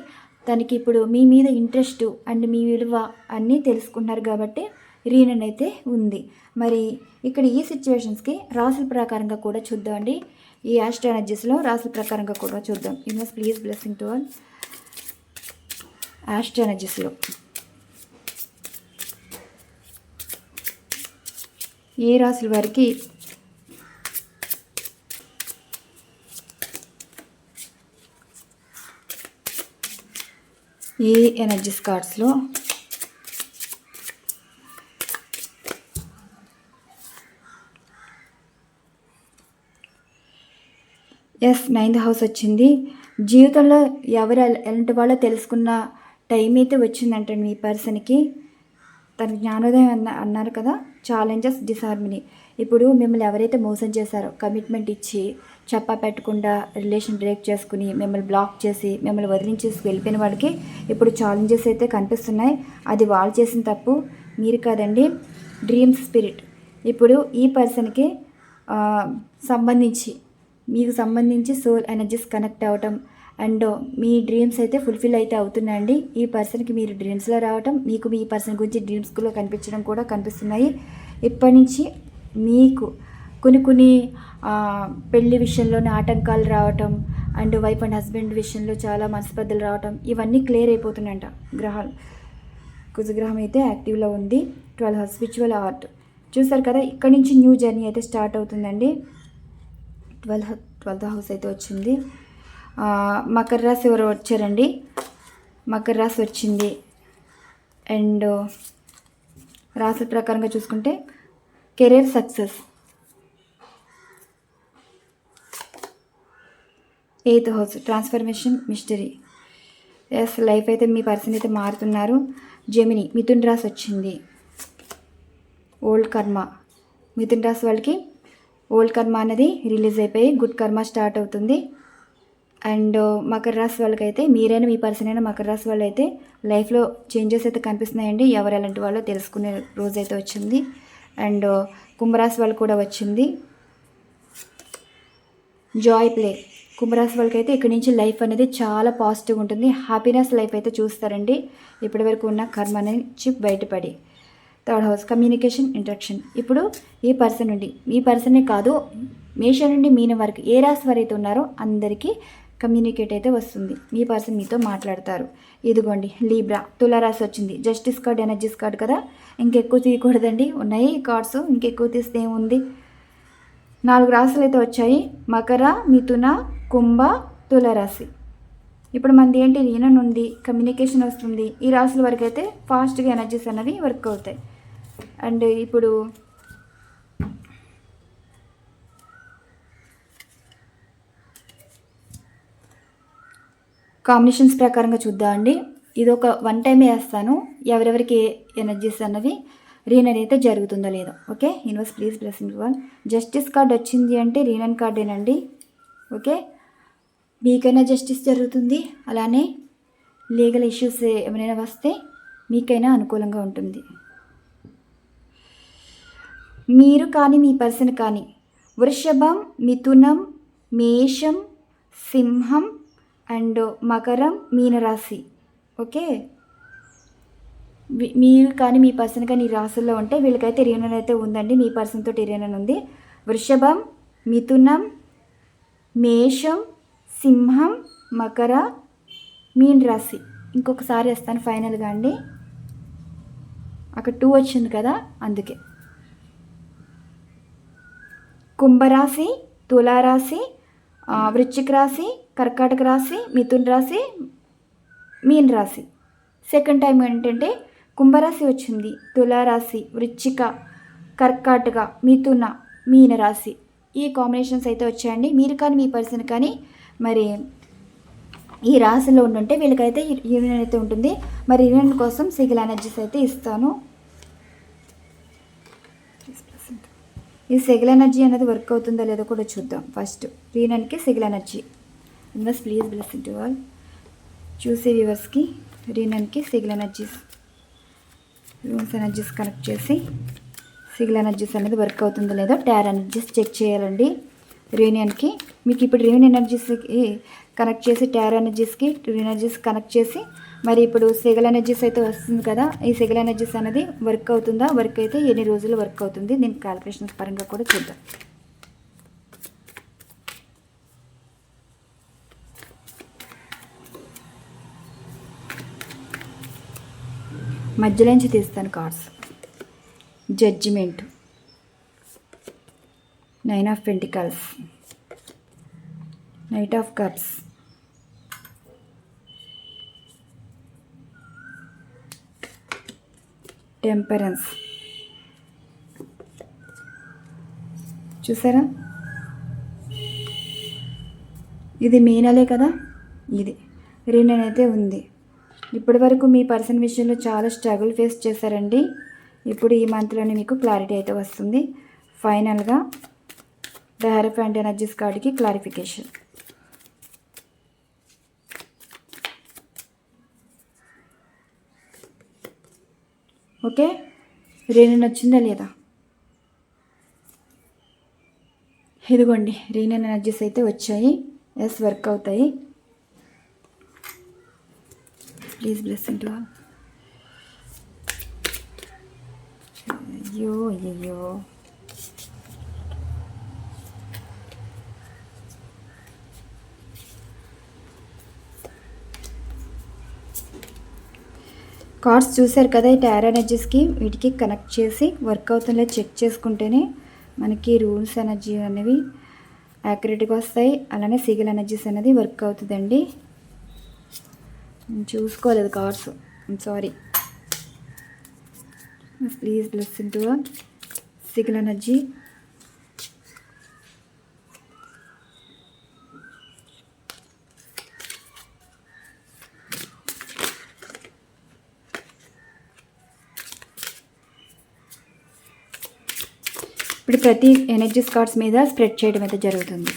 A: తనకి ఇప్పుడు మీ మీద ఇంట్రెస్టు అండ్ మీ విలువ అన్నీ తెలుసుకున్నారు కాబట్టి రీయూనియన్ అయితే ఉంది. మరి ఇక్కడ ఈ సిచ్యువేషన్స్కి రాసుల ప్రకారంగా కూడా చూద్దామండి. ఈ యాస్ట్రో ఎనర్జీస్లో రాసుల ప్రకారంగా కూడా చూద్దాం. Universe please blessing to all. Astro ఎనర్జీస్లో ఏ రాసుల వారికి ఏ ఎనర్జీస్ కార్డ్స్లో నైన్త్ హౌస్ వచ్చింది. జీవితంలో ఎవరు ఎలాంటి వాళ్ళో తెలుసుకున్న టైం అయితే వచ్చిందంటండి మీ పర్సన్కి. తన జ్ఞానోదయం అన్నారు కదా, ఛాలెంజెస్, డిసార్మనీ. ఇప్పుడు మిమ్మల్ని ఎవరైతే మోసం చేశారో, కమిట్మెంట్ ఇచ్చి చెప్పా పెట్టకుండా రిలేషన్ బ్రేక్ చేసుకుని మిమ్మల్ని బ్లాక్ చేసి మిమ్మల్ని వదిలించేసి వెళ్ళిపోయిన వాళ్ళకి ఇప్పుడు ఛాలెంజెస్ అయితే కనిపిస్తున్నాయి. అది వాళ్ళు చేసిన తప్పు, మీరు కాదండి. డ్రీమ్స్ స్పిరిట్ ఇప్పుడు ఈ పర్సన్కి మీకు సంబంధించి సోల్ ఎనర్జీస్ కనెక్ట్ అవ్వటం అండ్ మీ డ్రీమ్స్ అయితే ఫుల్ఫిల్ అయితే అవుతున్నాయండి. ఈ పర్సన్కి మీరు డ్రీమ్స్లో రావటం, మీకు మీ పర్సన్ గురించి డ్రీమ్స్లో కనిపించడం కూడా కనిపిస్తున్నాయి. ఇప్పటి నుంచి మీకు కొన్ని పెళ్లి విషయంలోనే ఆటంకాలు రావటం అండ్ వైఫ్ అండ్ హస్బెండ్ విషయంలో చాలా మనస్పర్ధలు రావటం, ఇవన్నీ క్లియర్ అయిపోతున్నాయంట. గ్రహాలు కుజగ్రహం అయితే యాక్టివ్లో ఉంది. 12 హౌస్ స్పిరిచువల్ ఆర్ట్ చూసారు కదా. ఇక్కడి నుంచి న్యూ జర్నీ అయితే స్టార్ట్ అవుతుందండి. 12th హౌస్ అయితే వచ్చింది. మకర రాశి ఎవరు వచ్చారండి, మకర రాశి వచ్చింది. అండ్ రాశి ప్రకారంగా చూసుకుంటే career success. 8th house transformation mystery. Life అయితే మీ పర్సన్ అయితే మారుతున్నారు. జెమిని మిథున్ రాశి వచ్చింది. ఓల్డ్ కర్మ. మిథున్ రాశి వాళ్ళకి ఓల్డ్ కర్మ అనేది రిలీజ్ అయిపోయి గుడ్ కర్మ స్టార్ట్ అవుతుంది. అండ్ మకర రాశి వాళ్ళకైతే మీరైనా మీ పర్సన్ అయినా మకర రాశి వాళ్ళు అయితే లైఫ్లో చేంజెస్ అయితే కనిపిస్తున్నాయండి. ఎవరు ఎలాంటి వాళ్ళో తెలుసుకునే రోజు అయితే వచ్చింది. అండ్ కుంభరాశి వాళ్ళు కూడా వచ్చింది. Joy play. కుంభరాశి వాళ్ళకైతే ఇక్కడి నుంచి లైఫ్ అనేది చాలా పాజిటివ్ ఉంటుంది. హ్యాపీనెస్ లైఫ్ అయితే చూస్తారండి. ఇప్పటి వరకు ఉన్న కర్మ నుంచి బయటపడి. 3rd house communication interaction. ఇప్పుడు ఈ పర్సన్ నుండి మీ పర్సనే కాదు, మేష నుండి మీన వరకు ఏ రాశి వారు అయితే ఉన్నారో అందరికీ కమ్యూనికేట్ అయితే వస్తుంది. మీ పర్సన్ మీతో మాట్లాడతారు. ఇదిగోండి లీబ్రా తులారాశి వచ్చింది. జస్టిస్ కార్డ్ ఎనర్జీస్ కార్డ్ కదా, ఇంకెక్కువ తీయకూడదండి. ఉన్నాయి ఈ కార్డ్స్, ఇంకెక్కువ తీస్తే ఏముంది. 4 రాశులు అయితే వచ్చాయి. మకర, మిథున, కుంభ, తులారాశి. ఇప్పుడు మనది ఏంటి, రీయూనియన్ ఉంది, కమ్యూనికేషన్ వస్తుంది. ఈ రాశుల వరకు అయితే ఫాస్ట్గా ఎనర్జీస్ అనేవి వర్క్ అవుతాయి. అండ్ ఇప్పుడు కాంబినేషన్స్ ప్రకారంగా చూద్దామండి. ఇది ఒక 1 టైమే వేస్తాను. ఎవరెవరికి ఎనర్జీస్ అన్నవి రీయూనియన్ అయితే జరుగుతుందో లేదో. Okay, universe please blessing one. Justice card వచ్చింది అంటే రీయూనియన్ కార్డేనండి. ఓకే, మీకైనా జస్టిస్ జరుగుతుంది. అలానే లీగల్ ఇష్యూస్ ఏమైనా వస్తే మీకైనా అనుకూలంగా ఉంటుంది. మీరు కానీ మీ పర్సన్ కానీ వృషభం, మిథునం, మేషం, సింహం అండ్ మకరం, మీనరాశి. ఓకే, మీరు కానీ మీ పర్సన్ కానీ ఈ రాశుల్లో ఉంటే వీళ్ళకైతే రీయూనియన్ అయితే ఉందండి. మీ పర్సన్ తోటి రీయూనియన్ ఉంది. వృషభం, మిథునం, మేషం, సింహం, మకర, మీన రాశి. ఇంకొకసారి వేస్తాను ఫైనల్గా అండి. అక్కడ 2 వచ్చింది కదా, అందుకే. కుంభరాశి, తులారాశి, వృశ్చిక రాశి, కర్కాటక రాశి, మిథున రాశి, మీన రాశి. సెకండ్ టైం ఏంటంటే కుంభరాశి వచ్చింది, తులారాశి, వృశ్చిక, కర్కాటక, మిథున, మీన రాశి. ఈ కాంబినేషన్స్ అయితే వచ్చాయండి. మీరు కానీ మీ పర్సన్ కానీ మరి ఈ రాశిలో ఉండుంటే వీళ్ళకైతే యూనియన్ అయితే ఉంటుంది. మరి యూనియన్ కోసం సిగిల్ ఎనర్జీస్ అయితే ఇస్తాను. ఈ సిగిల్ ఎనర్జీ అనేది వర్క్ అవుతుందో లేదో కూడా చూద్దాం. ఫస్ట్ యూనియన్కి sigil energy. Universe please blessing to all. చూసే వ్యూవర్స్కి యూనియన్కి sigil energies, rooms energies connect చేసి సిగిల్ ఎనర్జీస్ అనేది వర్క్ అవుతుందో లేదో టారో ఎనర్జీస్ చెక్ చేయాలండి. యూనియన్కి మీకు ఇప్పుడు యూనియన్ ఎనర్జీస్కి కనెక్ట్ చేసి టారో ఎనర్జీస్కి యూనియన్ ఎనర్జీస్ కనెక్ట్ చేసి మరి ఇప్పుడు సిగల్ ఎనర్జీస్ అయితే వస్తుంది కదా, ఈ సిగల్ ఎనర్జీస్ అనేది వర్క్ అవుతుందా, వర్క్ అయితే ఎన్ని రోజులు వర్క్ అవుతుంది, దీనికి క్యాలిక్యులేషన్స్ పరంగా కూడా చూద్దాం. మధ్యలోంచి తీస్తాను cards. Judgement, 9 of pentacles, knight of cups, temperance. చూసారా, ఇది మీనలే కదా, ఇది రీనన్ అయితే ఉంది. ఇప్పటి వరకు మీ పర్సన్ విషయంలో చాలా స్ట్రగుల్ ఫేస్ చేశారండి. ఇప్పుడు ఈ మంత్లోనే మీకు క్లారిటీ అయితే వస్తుంది. ఫైనల్గా ద హెరఫెంట్ ఎనర్జీస్ కార్డ్కి క్లారిఫికేషన్. ఓకే, రీనన్ వచ్చిందా లేదా? ఇదిగోండి, రీనన్ ఎనర్జీస్ అయితే వచ్చాయి. ఎస్, వర్క్ అవుతాయి. Please blessing to all. అయ్యో అయ్యో, కార్డ్స్ చూసారు కదా, ఈ టారో ఎనర్జీస్కి వీటికి కనెక్ట్ చేసి వర్క్ అవుతుందో చెక్ చేసుకుంటేనే మనకి రూల్స్ ఎనర్జీ అనేవి యాక్యురేట్గా వస్తాయి. అలానే సిగల్ ఎనర్జీస్ అనేది వర్క్ అవుతుందండి. నేను చూసుకోలేదు cards, sorry. Please blessing to all. Siegel energy, ఇప్పుడు ప్రతి ఎనర్జీస్ కార్డ్స్ మీద స్ప్రెడ్ చేయడం అయితే జరుగుతుంది.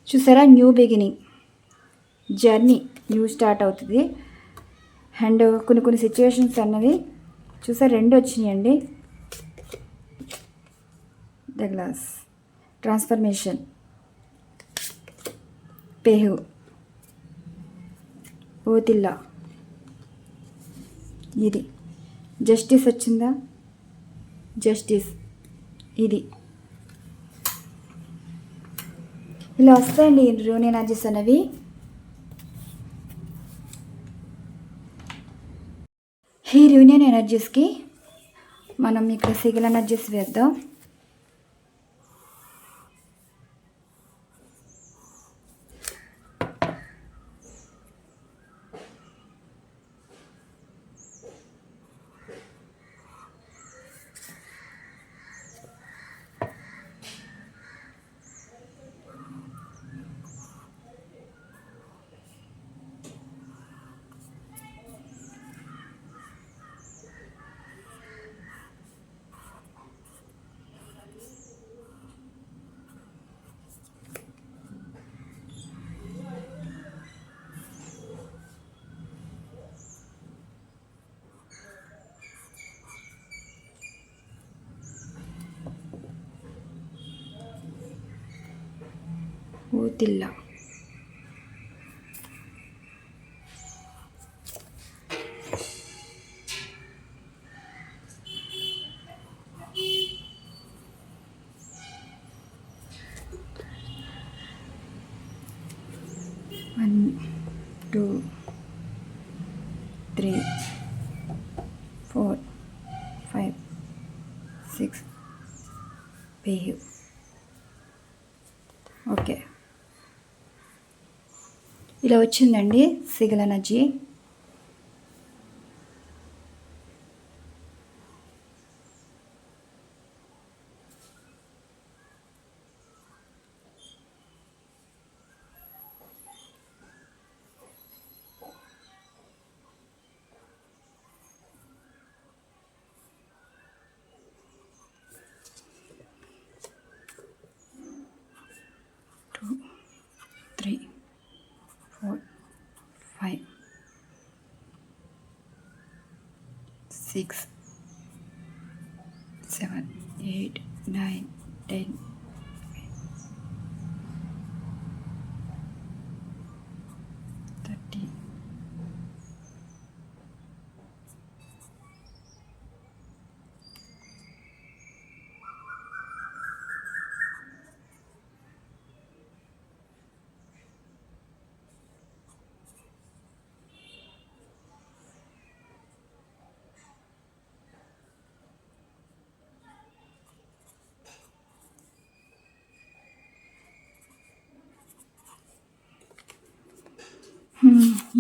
A: చూసారా, new beginning, journey new start అవుతుంది. అండ్ కొన్ని సిచ్యువేషన్స్ అన్నవి చూసారు, 2 వచ్చినాయండి. ద గ్లాస్, ట్రాన్స్ఫర్మేషన్, పేహు, ఓతిల్లా, ఇది జస్టిస్ వచ్చిందా, జస్టిస్, ఇది ఇలా వస్తాయండి రూన్ ఎనర్జీస్ అనేవి. ఈ యూనియన్ ఎనర్జీస్కి మనం ఇక్కడ సిగల్ ఎనర్జీస్ వేద్దాం. ఓతిల్లా, వన్ 2 3 4 5 6 పేహు. ఓకే, ఇలా వచ్చిందండి సిగల్ ఎనర్జీ. Two, 3 4 5 6 7 8 9 10 13.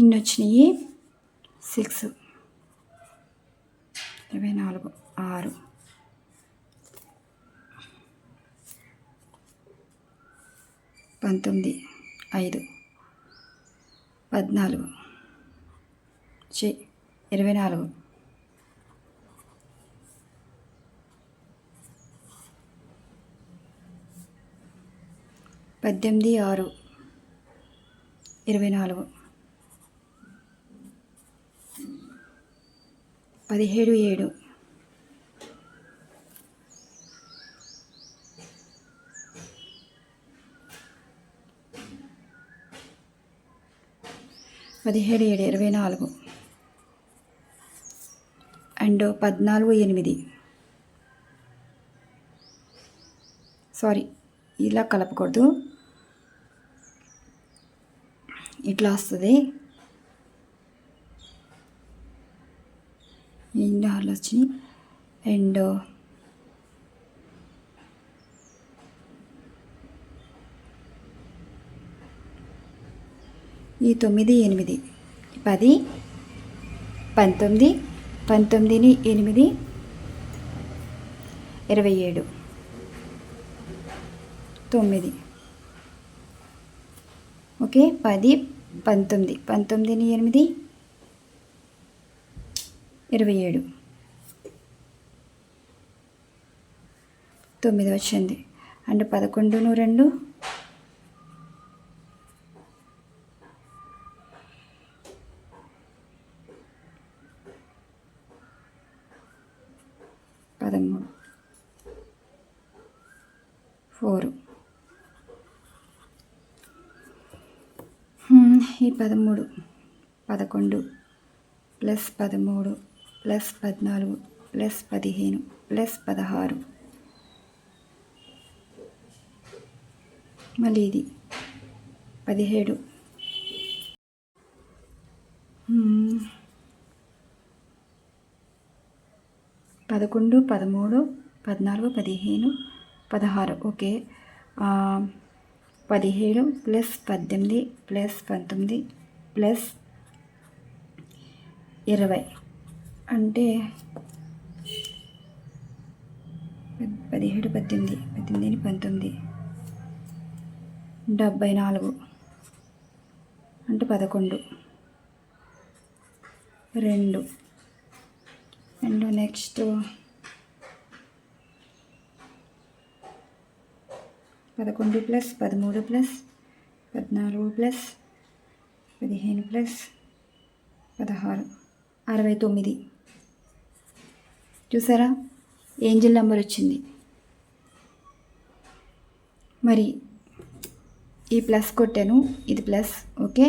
A: ఇన్ని వచ్చినాయి. 6 24 6 19 5 14 24 18 6 24 17 7 17 7 24 అండ్ 14 8. సారీ, ఇలా కలపకూడదు, ఇట్లా వస్తుంది. ఎన్ని హార్లు వచ్చినాయి. అండ్ ఈ 9 8 10 19 19ని 8 27 9. ఓకే, 10 19 19ని 8 27 9 వచ్చింది. అండ్ 11 2 13 4. ఈ 13 11 ప్లస్ 13 ప్లస్ 14 ప్లస్ 15 ప్లస్ 16, మళ్ళీ ఇది 17. 11 13 14 15 16. ఓకే, 17 ప్లస్ 18 ప్లస్ 19 ప్లస్ 20 అంటే 17 18 18ని 19 74 అంటే 11 2. And next 11 plus 13 plus 14 plus 15 plus 16 69. చూసారా, ఏంజిల్ నెంబర్ వచ్చింది. మరి ఈ ప్లస్ కొట్టాను, ఇది ప్లస్. ఓకే,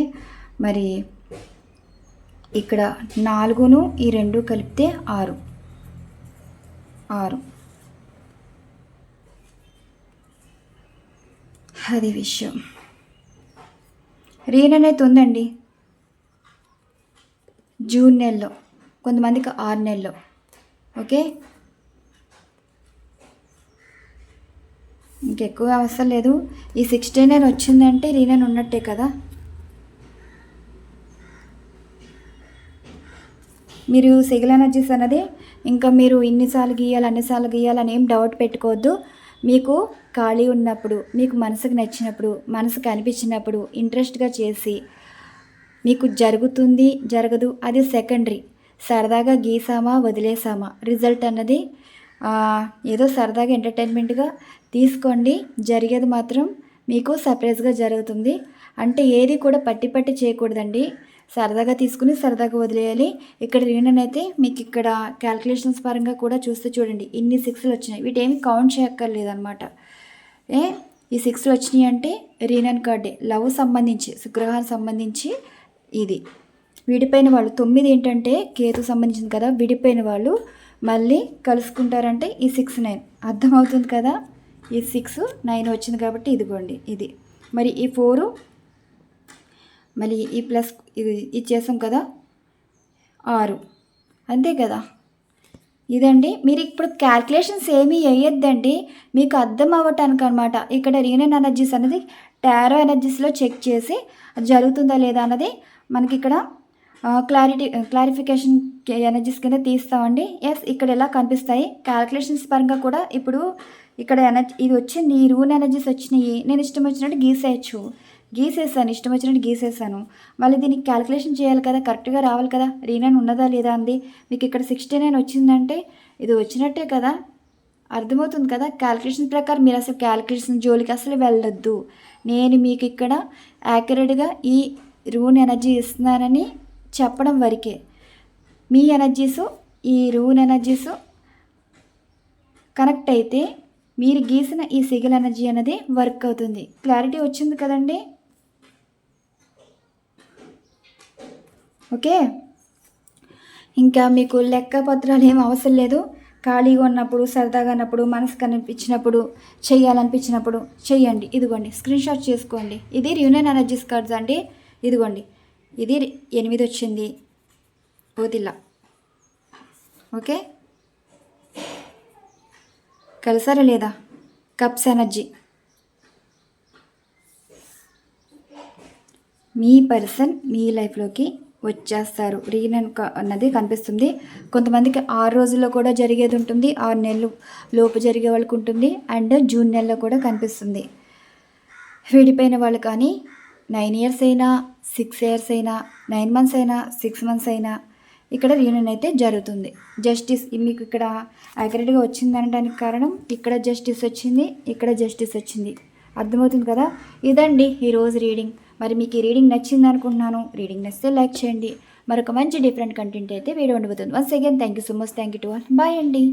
A: మరి ఇక్కడ 4ను ఈ 2 కలిపితే 6. అది విషయం. రీన్ అనేది ఉందండి జూన్ నెలలో, కొంతమందికి 6 నెలలో. ఓకే, ఇంకెక్కువ అవసరం లేదు. ఈ 16 వచ్చిందంటే రీనన్ ఉన్నట్టే కదా. మీరు సింగిల్ ఎనర్జీస్ అన్నది ఇంకా మీరు ఇన్నిసార్లు గీయాలి అన్నిసార్లు గీయాలని ఏం డౌట్ పెట్టుకోవద్దు. మీకు ఖాళీ ఉన్నప్పుడు, మీకు మనసుకు నచ్చినప్పుడు, మనసుకు అనిపించినప్పుడు ఇంట్రెస్ట్గా చేసి, మీకు జరుగుతుంది జరగదు అది సెకండరీ. సరదాగా గీసామా వదిలేసామా, రిజల్ట్ అన్నది ఏదో సరదాగా ఎంటర్టైన్మెంట్గా తీసుకోండి. జరిగేది మాత్రం మీకు సర్ప్రైజ్గా జరుగుతుంది. అంటే ఏది కూడా పట్టి చేయకూడదండి. సరదాగా తీసుకుని సరదాగా వదిలేయాలి. ఇక్కడ రీయూనియన్ అయితే మీకు ఇక్కడ క్యాల్కులేషన్స్ పరంగా కూడా చూస్తే చూడండి ఇన్ని 6లు వచ్చినాయి. వీటేమి కౌంట్ చేయక్కర్లేదనమాట. ఈ 6లు వచ్చినాయి అంటే రీయూనియన్ కార్డే. లవ్ సంబంధించి శుక్రవారం సంబంధించి ఇది. విడిపోయిన వాళ్ళు 9 ఏంటంటే కేతు సంబంధించింది కదా. విడిపోయిన వాళ్ళు మళ్ళీ కలుసుకుంటారంటే ఈ 6 9 అర్థమవుతుంది కదా. ఈ 6 9 వచ్చింది కాబట్టి ఇదిగోండి ఇది. మరి ఈ 4 మళ్ళీ ఈ ప్లస్ ఇది చేసాం కదా 6 అంతే కదా. ఇదండి. మీరు ఇప్పుడు క్యాల్కులేషన్స్ ఏమీ వేయొద్దండి, మీకు అర్థం అవ్వటానికి అనమాట. ఇక్కడ రీయూనియన్ ఎనర్జీస్ అనేది టారో ఎనర్జీస్లో చెక్ చేసి అది జరుగుతుందా లేదా అన్నది మనకి ఇక్కడ క్లారిఫికేషన్ ఎనర్జీస్ కింద తీస్తామండి. ఎస్ ఇక్కడ ఎలా కనిపిస్తాయి క్యాల్కులేషన్స్ పరంగా కూడా. ఇప్పుడు ఇక్కడ ఇది వచ్చింది, ఈ రూన్ ఎనర్జీస్ వచ్చినాయి. నేను ఇష్టం వచ్చినట్టు గీసేసాను, ఇష్టం వచ్చినట్టు గీసేసాను. మళ్ళీ దీనికి క్యాల్కులేషన్ చేయాలి కదా, కరెక్ట్గా రావాలి కదా. రీయూనియన్ ఉన్నదా లేదా అంది. మీకు ఇక్కడ 69 వచ్చిందంటే ఇది వచ్చినట్టే కదా, అర్థమవుతుంది కదా. క్యాల్కులేషన్ ప్రకారం మీరు అసలు క్యాల్కులేషన్ జోలికి అసలు వెళ్ళొద్దు. నేను మీకు ఇక్కడ యాక్యురేట్గా ఈ రూన్ ఎనర్జీ ఇస్తున్నానని చెప్పడం వరకే. మీ ఎనర్జీసు ఈ రూన్ ఎనర్జీసు కనెక్ట్ అయితే మీరు గీసిన ఈ సిగిల్ ఎనర్జీ అనేది వర్క్ అవుతుంది. క్లారిటీ వచ్చింది కదండి. ఓకే, ఇంకా మీకు లెక్క పత్రాలు ఏం అవసరం లేదు. ఖాళీగా ఉన్నప్పుడు, సరదాగా ఉన్నప్పుడు, మనసు కనిపించినప్పుడు, చేయాలనిపించినప్పుడు చెయ్యండి. ఇదిగోండి స్క్రీన్ షాట్ చేసుకోండి. ఇది రీయూనియన్ ఎనర్జీస్ కార్డ్స్ అండి. ఇదిగోండి ఇది 8 వచ్చింది వదిలా. ఓకే, కలిసారా లేదా. Cups energy. మీ పర్సన్ మీ లైఫ్లోకి వచ్చేస్తారు. రీయూనియన్ అన్నది కనిపిస్తుంది. కొంతమందికి 6 రోజుల్లో కూడా జరిగేది ఉంటుంది, 6 నెలలు లోపు జరిగే వాళ్ళకి ఉంటుంది, అండ్ జూన్ నెలలో కూడా కనిపిస్తుంది. విడిపోయిన వాళ్ళు కానీ 9 ఇయర్స్ అయినా, 6 ఇయర్స్ అయినా, 9 మంత్స్ అయినా, 6 మంత్స్ అయినా ఇక్కడ రీయూనియన్ అయితే జరుగుతుంది. జస్టిస్ మీకు ఇక్కడ యాక్యురేట్గా వచ్చింది అనడానికి కారణం ఇక్కడ జస్టిస్ వచ్చింది, ఇక్కడ జస్టిస్ వచ్చింది. అర్థమవుతుంది కదా. ఇదండి ఈరోజు రీడింగ్. మరి మీకు ఈ రీడింగ్ నచ్చింది అనుకుంటున్నాను. రీడింగ్ నచ్చితే లైక్ చేయండి. మరొక మంచి డిఫరెంట్ కంటెంట్ అయితే వీడియో ఉండబోతుంది. Once again thank you so much. Thank you to all. Bye అండి.